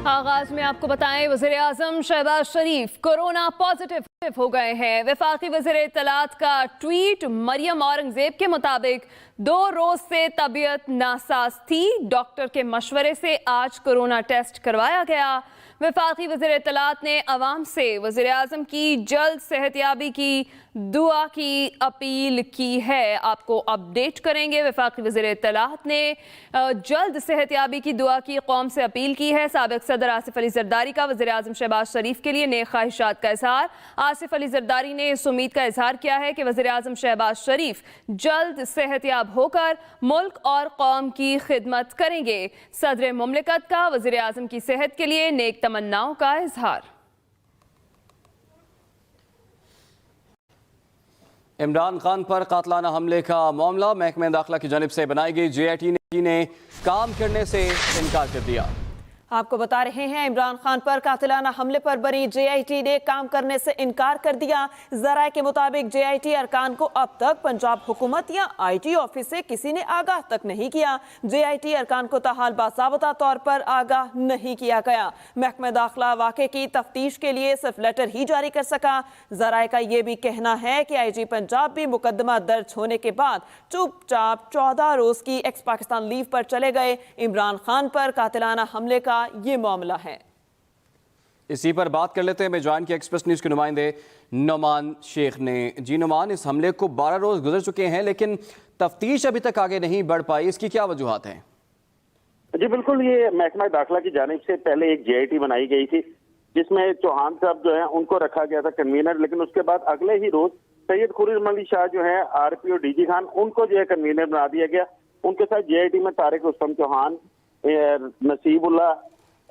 आगाज में आपको बताएं, वज़ीर आज़म शहबाज शरीफ कोरोना पॉजिटिव हो गए हैं। वफाकी वज़ीर इत्तलात का ट्वीट, मरियम औरंगजेब के मुताबिक 2 रोज से तबीयत नासाज थी, डॉक्टर के मशवरे से आज कोरोना टेस्ट करवाया गया। वफाकी वज़ीर इत्तलात ने अवाम से वज़ीर आज़म की जल्द सेहतयाबी की दुआ की अपील की है। आपको अपडेट करेंगे। वफाकी वज़ीर इत्तलात ने जल्द सेहतयाबी की दुआ की कौम से अपील की है। साबिक़ सदर आसिफ अली ज़रदारी का वज़ीर आज़म शहबाज शरीफ के लिए नेक ख्वाहिशात का इजहार। आसिफ अली ज़रदारी ने इस उम्मीद का इजहार किया है कि वज़ीर आज़म शहबाज शरीफ जल्द सेहतयाब होकर मुल्क और कौम की खिदमत करेंगे। सदर मुमलिकत का वज़ीर आज़म की सेहत के लिए नेक तमन्नाओं का इजहार। इमरान खान पर कातलाना हमले का मामला, महकमे दाखिला की जानिब से बनाई गई JIT ने काम करने से इनकार कर दिया। आपको बता रहे हैं, इमरान खान पर कातिलाना हमले पर बनी JIT ने काम करने से इनकार कर दिया। ज़राए के मुताबिक JIT अरकान को अब तक पंजाब हुकूमत या IT ऑफिस से किसी ने आगाह तक नहीं किया। JIT अरकान को ताहाल बाज़ाबता तौर पर आगाह नहीं किया गया। महकमा दाखिला वाक़े की तफ्तीश के लिए सिर्फ लेटर ही जारी कर सका। ज़राए का ये भी कहना है कि IG पंजाब भी मुकदमा दर्ज होने के बाद चुपचाप 14 रोज की एक्स पाकिस्तान लीव पर चले गए। इमरान खान पर कातिलाना हमले का ये मामला है। इसी पर बात कर लेते हैं। मैं ज्वाइन किया एक्सप्रेस न्यूज़ के नुमाइंदे नुमान शेख ने। जी नुमान, इस हमले को 12 रोज गुजर चुके हैं लेकिन तफ्तीश अभी तक आगे नहीं बढ़ पाई, इसकी क्या वजूहात हैं? जी बिल्कुल, ये महकमा दाखिला की जानिब से पहले एक JIT बनाई गई थी जिसमें चौहान साहब जो है उनको रखा गया था कन्वीनर, लेकिन उसके बाद अगले ही रोज सैयद खुर्रम अली शाह जो है RPO DG खान, उनको जो है कन्वीनर बना दिया गया। उनके साथ JIT में तारिक रुस्तम चौहान, नसीबुल्लाह,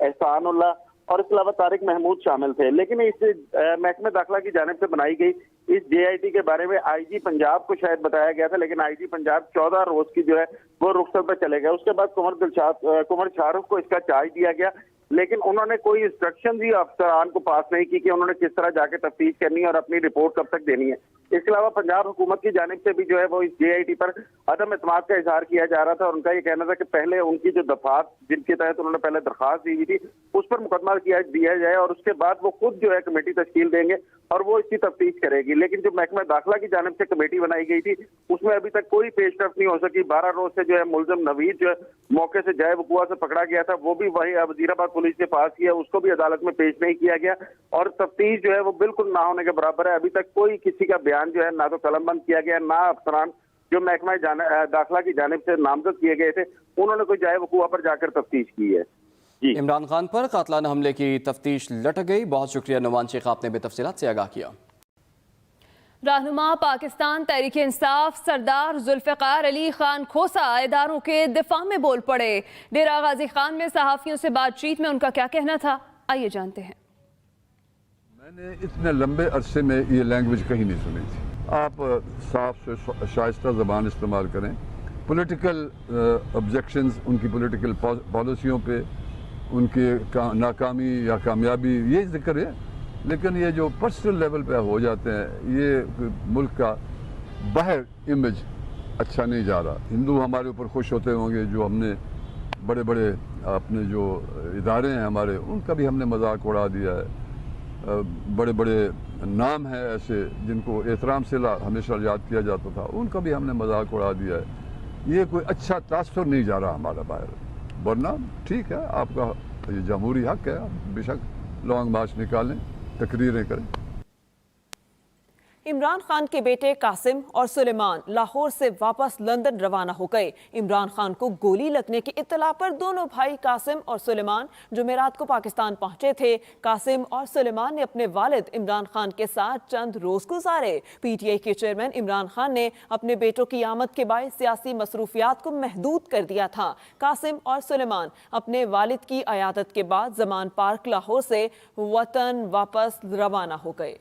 एहसानुल्लाह और इसके अलावा तारिक महमूद शामिल थे। लेकिन इस महकमे दाखिला की जानिब से बनाई गई इस JIT के बारे में IG पंजाब को शायद बताया गया था, लेकिन IG पंजाब 14 रोज की जो है वो रुखसत पर चले गए। उसके बाद कुमर शाहरुख को इसका चार्ज दिया गया, लेकिन उन्होंने कोई इंस्ट्रक्शन भी अफसरान को पास नहीं की कि उन्होंने किस तरह जाके तफ्तीश करनी है और अपनी रिपोर्ट कब तक देनी है। इसके अलावा पंजाब हुकूमत की जानिब से भी जो है वो इस JIT पर अदम एतमाद का इजहार किया जा रहा था और उनका ये कहना था कि पहले उनकी जो दफात जिनके तहत उन्होंने पहले दरख्वास्त दी हुई थी उस पर मुकदमा दिया जाए और उसके बाद वो खुद जो है कमेटी तश्कील देंगे और वो इसकी तफ्तीश करेगी। लेकिन जो महकमा दाखिला की जानिब से कमेटी बनाई गई थी उसमें अभी तक कोई पेशरफ नहीं हो सकी। 12 रोज से जो है मुलजम नवीद जो है मौके से जाए वकुआ से पकड़ा गया था, वो भी वही वजीराबाद पुलिस के पास किया, उसको भी अदालत में पेश नहीं किया गया और तफ्तीश जो है वो बिल्कुल ना होने के बराबर है। अभी तक कोई किसी का बयान जो है ना तो कलमबंद किया गया, ना अफसरान जो महकमा दाखिला की जानिब से नामजद किए गए थे उन्होंने कोई जाए वकुआ पर जाकर तफ्तीश की है। जी, इमरान खान पर कातलाना हमले की तफ्तीश लटक गई। बहुत शुक्रिया नुमान शेख, आपने बेतफसीलात से आगाह किया। रहनुमा पाकिस्तान तहरीक इंसाफ सरदार जुल्फ़िकार अली खान खोसा इदारों के दिफा में बोल पड़े। डेरा गाजी खान में सहाफ़ियों से बातचीत में उनका क्या कहना था, आइए जानते हैं। मैंने इतने लंबे अरसे में ये लैंग्वेज कहीं नहीं सुनी थी। आप साफ शाइस्ता ज़बान इस्तेमाल करें, पॉलिटिकल ऑब्जेक्शंस, उनकी पॉलिटिकल पॉलिसियों पे उनके नाकामी या कामयाबी ये जिक्र है, लेकिन ये जो पर्सनल लेवल पे हो जाते हैं ये मुल्क का बाहर इमेज अच्छा नहीं जा रहा। हिंदू हमारे ऊपर खुश होते होंगे जो हमने बड़े बड़े अपने जो इदारे हैं हमारे उनका भी हमने मजाक उड़ा दिया है। बड़े बड़े नाम हैं ऐसे जिनको एहतराम से हमेशा याद किया जाता था, उनका भी हमने मजाक उड़ा दिया है। ये कोई अच्छा तासुर नहीं जा रहा हमारा बाहर, वरना ठीक है, आपका ये जमहूरी हक है, बेशक लॉन्ग मार्च निकालें, तकरीरें करें। इमरान खान के बेटे कासिम और सुलेमान लाहौर से वापस लंदन रवाना हो गए। इमरान खान को गोली लगने की इत्तला पर दोनों भाई कासिम और सुलेमान जुमेरात को पाकिस्तान पहुंचे थे। कासिम और सुलेमान ने अपने वालिद इमरान खान के साथ चंद रोज गुजारे। PTI के चेयरमैन इमरान खान ने अपने बेटों की आमद के बाद सियासी मसरूफियात को महदूद कर दिया था। कासिम और सुलेमान अपने वालिद की अयादत के बाद जमान पार्क लाहौर से वतन वापस रवाना हो गए।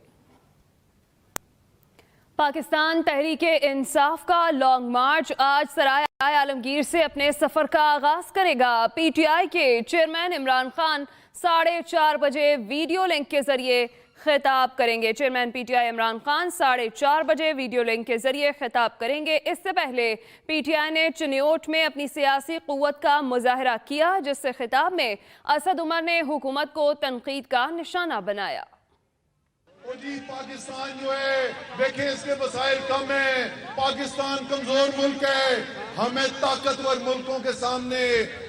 पाकिस्तान तहरीक इंसाफ का लॉन्ग मार्च आज सराय आलमगीर से अपने सफर का आगाज करेगा। PTI के चेयरमैन इमरान खान 4:30 बजे वीडियो लिंक के जरिए खिताब करेंगे। चेयरमैन पीटीआई इमरान खान 4:30 बजे वीडियो लिंक के जरिए खिताब करेंगे। इससे पहले पीटीआई ने चिन्योट में अपनी सियासी कुव्वत का मुजाहरा किया, जिससे खिताब में असद उमर ने हुकूमत को तनकीद का निशाना बनाया। जी पाकिस्तान जो है देखें इसके वसाइल कम है, पाकिस्तान कमजोर मुल्क है, हमें ताकतवर मुल्कों के सामने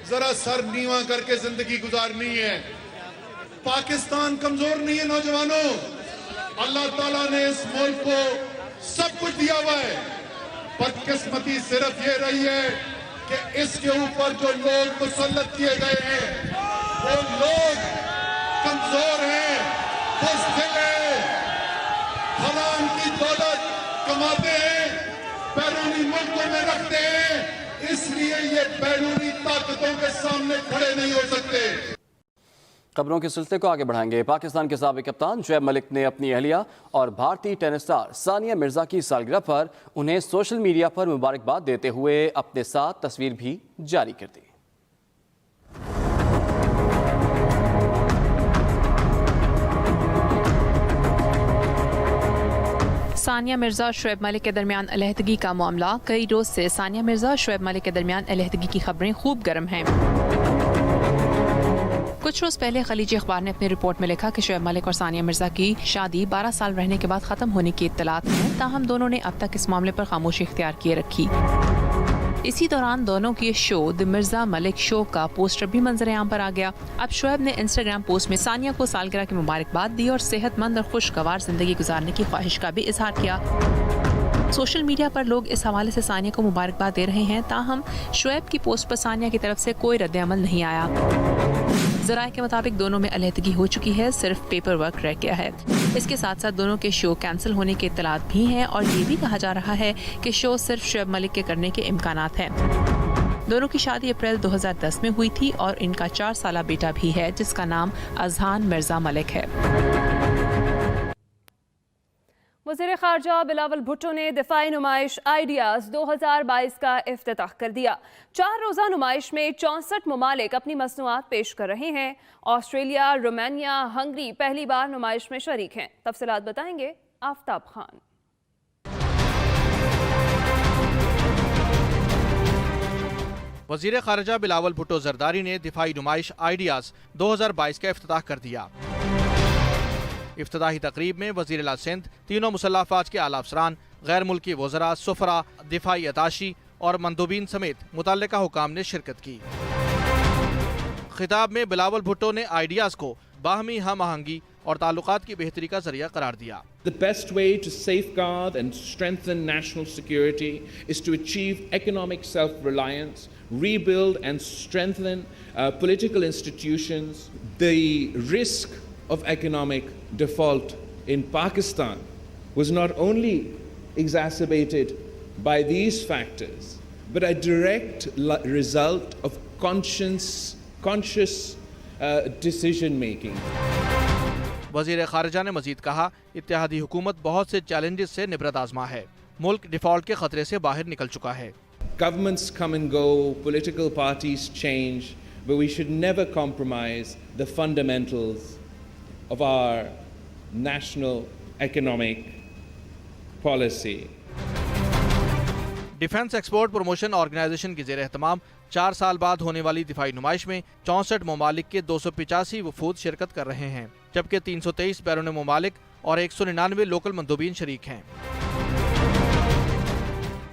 जरा सर नीवा करके जिंदगी गुजारनी है। पाकिस्तान कमजोर नहीं है नौजवानों, अल्लाह ताला ने इस मुल्क को सब कुछ दिया हुआ है। बदकिस्मती सिर्फ ये रही है कि इसके ऊपर जो लोग मुसल्लत किए गए हैं वो लोग कमजोर हैं, बुज़दिल हैं, हराम की दौलत कमाते हैं, बैरूनी मुल्कों में रखते हैं, इसलिए ये बैरूनी ताकतों के सामने खड़े नहीं हो सकते। खबरों के सिलसिले को आगे बढ़ाएंगे। पाकिस्तान के साबिक कप्तान शुएब मलिक ने अपनी अहलिया और भारतीय टेनिस स्टार सानिया मिर्जा की सालगिरह पर उन्हें सोशल मीडिया पर मुबारकबाद देते हुए अपने साथ तस्वीर भी जारी कर दी। सानिया मिर्जा और शुएब मलिक के दरमियान अलहदगी का मामला। कई रोज से सानिया मिर्जा और शुएब मलिक के दरमियान अलहदगी की खबरें खूब गर्म हैं। कुछ रोज पहले खलीजी अखबार ने अपनी रिपोर्ट में लिखा कि शुएब मलिक और सानिया मिर्जा की शादी 12 साल रहने के बाद खत्म होने की इत्तलात है, ताहम दोनों ने अब तक इस मामले पर खामोशी इख्तियार किए रखी। इसी दौरान दोनों की show the Mirza Malik show का पोस्टर भी मंजर-ए-आम पर आ गया। अब शुएब ने इंस्टाग्राम पोस्ट में सानिया को सालगिरह की मुबारकबाद दी और सेहतमंद और खुशगवार जिंदगी गुजारने की ख्वाहिश का भी इजहार किया। सोशल मीडिया पर लोग इस हवाले से सानिया को मुबारकबाद दे रहे हैं, ताहम शुएब की पोस्ट पर सानिया की तरफ से कोई रद्द-ए-अमल नहीं आया। ज़राए के मुताबिक दोनों में अलहदगी हो चुकी है, सिर्फ पेपर वर्क रह गया है। इसके साथ साथ दोनों के शो कैंसिल होने के इत्तलात भी हैं और ये भी कहा जा रहा है कि शो सिर्फ शुएब मलिक के करने के इम्कानात हैं। दोनों की शादी अप्रैल 2010 में हुई थी और इनका 4 साला बेटा भी है, जिसका नाम अजहान मिर्जा मलिक है। वज़ीर ख़ारजा बिलावल भुट्टो ने दिफाई नुमाइश आइडियाज़ 2022 का इफ्तिताह कर दिया। 4 रोज़ा नुमाइश में 64 ममालिक अपनी मसनूआत पेश कर रहे हैं। ऑस्ट्रेलिया, रोमानिया, हंगरी पहली बार नुमाइश में शरीक हैं। तफसीलात बताएंगे आफ्ताब खान। वज़ीर ख़ारजा बिलावल भुट्टो ज़रदारी ने दिफाई नुमाइश आइडियाज़ 2022 का इफ्तिताह कर दिया। इफ्तिताही तकरीब में वज़ीर आला सिंध, तीनों मुसल्लह अफ़वाज के आला अफसरान, गैर मुल्की वज़रा, सुफ़रा, दिफाई अताशी और मंदूबीन समेत मुतल्लिका हुकाम ने शिरकत की। खिताब में बिलावल भुट्टो ने आइडियाज़ को बाहमी हम आहंगी और ताल्लुकात की बेहतरी का जरिया करार दिया। The best way to safeguard and strengthen national security is to achieve economic self-reliance, rebuild and strengthen political institutions. The risk of economic default in Pakistan was not only exacerbated by these factors, but a direct result of conscious decision making. वज़ीर ख़ारजा ने मज़ीद कहा, इत्तेहादी हुकूमत बहुत से challenges से निबरत आज़मा है। मुल्क डिफ़ॉल्ट के ख़तरे से बाहर निकल चुका है। Governments come and go, political parties change, but we should never compromise the fundamentals of our national economic policy. Defence export promotion organisation की ज़ेर एहतमाम 4 साल बाद होने वाली दिफाई नुमाइश में 64 ममालिक के 285 वफूद शिरकत कर रहे हैं, जबकि 323 बैरून ममालिक और 199 लोकल मंदूबीन शरीक हैं।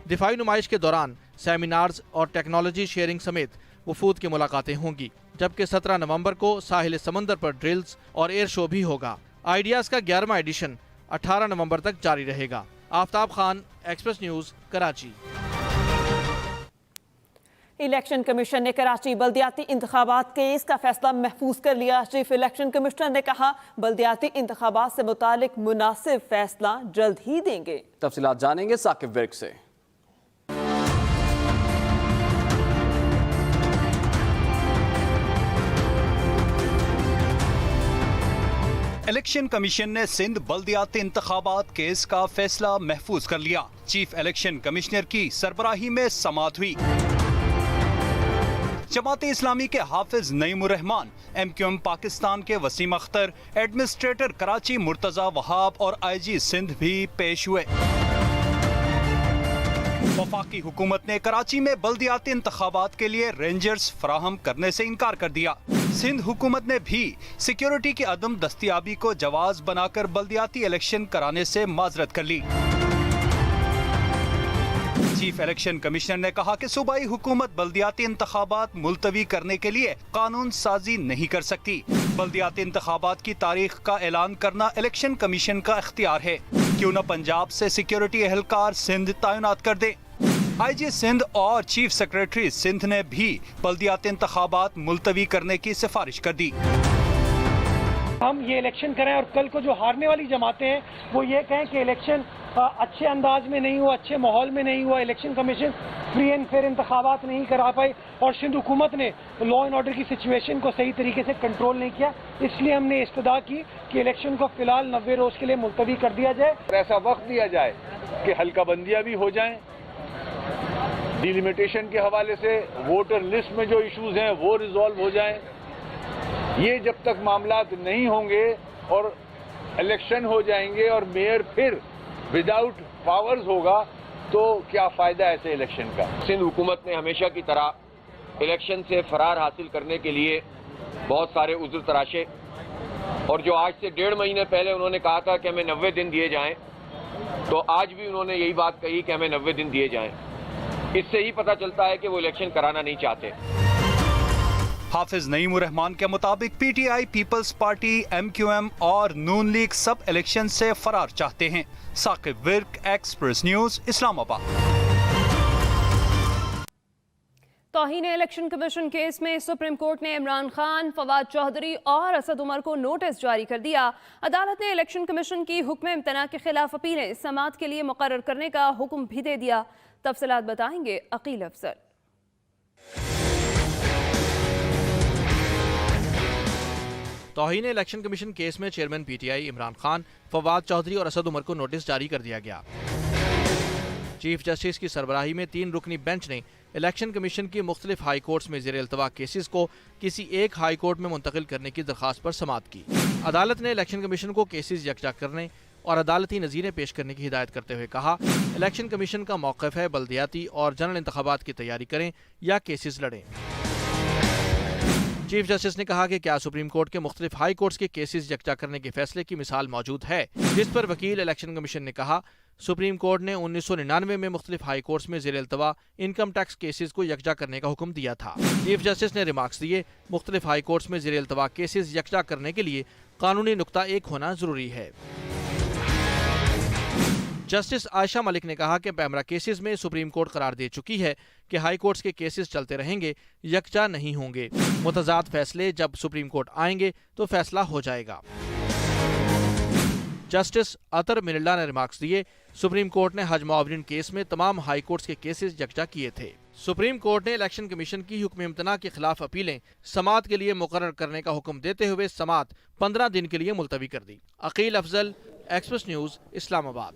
दिफाई नुमाइश के दौरान सेमिनार्स और टेक्नोलॉजी शेयरिंग समेत वफूद की मुलाकातें होंगी, जबकि 17 नवंबर को साहिल समंदर पर ड्रिल्स और एयर शो भी होगा। आइडियाज़ का 11वां एडिशन 18 नवंबर तक जारी रहेगा। Aftab Khan, express news, Karachi. Election commission ने कराची बल्दियाती इंतखाबात केस का फैसला महफूज कर लिया। चीफ इलेक्शन कमिश्नर ने कहा, बल्दियाती इंतखाबात से मुतालिक मुनासिब फैसला जल्द ही देंगे। तफसीलात जानेंगे साकिब विर्क से। इलेक्शन कमीशन ने सिंध बल्दियाती इंतखाबात केस का फैसला महफूज कर लिया। चीफ इलेक्शन कमिश्नर की सरबराही में समाअत हुई। जमात इस्लामी के हाफिज नईम उर रहमान, MQM पाकिस्तान के वसीम अख्तर, एडमिनिस्ट्रेटर कराची मुर्तजा वहाब और IG सिंध भी पेश हुए। वफाकी हुकूमत ने कराची में बल्दियाती इंतखाबात के लिए रेंजर्स फराहम करने से इनकार कर दिया। सिंध हुकूमत ने भी सिक्योरिटी की अदम दस्तियाबी को जवाज बनाकर बल्दियाती इलेक्शन कराने से माजरत कर ली। चीफ इलेक्शन कमिश्नर ने कहा कि सूबाई हुकूमत बल्दियाती इंतखाबात मुलतवी करने के लिए कानून साजी नहीं कर सकती। बल्दियाती इंतखाबात की तारीख का ऐलान करना इलेक्शन कमीशन का इख्तियार है। क्यों न पंजाब से सिक्योरिटी एहलकार सिंध तैनात कर दे। IG सिंध और चीफ सेक्रेटरी सिंध ने भी बल्दियाती इंतखाबात मुलतवी करने की सिफारिश कर दी। हम ये इलेक्शन करें और कल को जो हारने वाली जमातें हैं वो ये कहें कि इलेक्शन अच्छे अंदाज में नहीं हुआ, अच्छे माहौल में नहीं हुआ, election commission free and fair इंतखाबात नहीं करा पाई और सिंध हुकूमत ने लॉ एंड ऑर्डर की सिचुएशन को सही तरीके से कंट्रोल नहीं किया। इसलिए हमने इस्तदा की कि इलेक्शन को फिलहाल 90 रोज के लिए मुलतवी कर दिया जाए। ऐसा वक्त दिया जाए कि हल्का बंदियां भी हो जाएं, डिलिमिटेशन के हवाले से वोटर लिस्ट में जो इश्यूज हैं वो रिजॉल्व हो जाएं। ये जब तक मामलात नहीं होंगे और इलेक्शन हो जाएंगे और मेयर फिर विदाउट पावर्स होगा तो क्या फायदा ऐसे इलेक्शन का। सिंध हुकूमत ने हमेशा की तरह इलेक्शन से फरार हासिल करने के लिए बहुत सारे उज़्र तराशे और जो आज से 1.5 महीने पहले उन्होंने कहा था कि हमें 90 दिन दिए जाएं, तो आज भी उन्होंने यही बात कही कि हमें 90 दिन दिए जाएं। इससे ही पता चलता है कि वो इलेक्शन कराना नहीं चाहते। हाफिज नईम उर रहमान के मुताबिक PTI, पीपल्स पार्टी, MQM और नून लीग सब इलेक्शन से फरार चाहते हैं। Saqib Virk, express news, Islamabad. तौहीन इलेक्शन कमीशन केस में सुप्रीम कोर्ट ने इमरान खान, फवाद चौधरी और असद उमर को नोटिस जारी कर दिया। अदालत ने इलेक्शन कमीशन की हुक्म इम्तना के खिलाफ अपीलें समाअत के लिए मुकर्रर करने का हुक्म भी दे दिया। तफसीलात बताएंगे अकील अफजल। तौहीन इलेक्शन कमीशन केस में चेयरमैन PTI इमरान खान, फवाद चौधरी और असद उमर को नोटिस जारी कर दिया गया। चीफ जस्टिस की सरबराही में 3 रुकनी बेंच ने इलेक्शन कमीशन की मुख्तलिफ हाई कोर्ट्स में ज़ेर इल्तवा केसेस को किसी एक हाई कोर्ट में मुंतकिल करने की दरख्वास्त पर समाअत की। अदालत ने इलेक्शन कमीशन को केसेस यकजा करने और अदालती नज़ीरें पेश करने की हिदायत करते हुए कहा, इलेक्शन कमीशन का मौक़िफ़ है बल्दियाती और जनरल इंतखाबात की तैयारी करें या केसेस लड़ें। चीफ जस्टिस ने कहा कि क्या सुप्रीम कोर्ट के मुख्तलिफ हाई कोर्ट्स के केसेस यकजा करने के फैसले की मिसाल मौजूद है, जिस पर वकील इलेक्शन कमीशन ने कहा, सुप्रीम कोर्ट ने 1999 में मुख्तलिफ हाई कोर्ट्स में ज़ेर इल्तवा इनकम टैक्स केसेस को यकजा करने का हुक्म दिया था। चीफ जस्टिस ने रिमार्क्स दिए, मुख्तलिफ हाई कोर्ट्स में ज़ेर इल्तवा केसेस यकजा करने के लिए कानूनी नुक्ता एक होना जरूरी है। जस्टिस आयशा मलिक ने कहा कि पैमरा केसेस में सुप्रीम कोर्ट करार दे चुकी है कि हाई कोर्ट्स के केसेस चलते रहेंगे, यकजा नहीं होंगे। मुतज़ाद फैसले जब सुप्रीम कोर्ट आएंगे तो फैसला हो जाएगा। जस्टिस अतर मिनिल्ला ने रिमार्क्स दिए, सुप्रीम कोर्ट ने हज मुआवरीन केस में तमाम हाई कोर्ट्स के केसेस यकजा किए थे। सुप्रीम कोर्ट ने इलेक्शन कमीशन की हुक्म इम्तना के खिलाफ अपीलें समाअत के लिए मुकर्रर करने का हुक्म देते हुए समाअत 15 दिन के लिए मुलतवी कर दी। Aqeel Afzal, express news, Islamabad.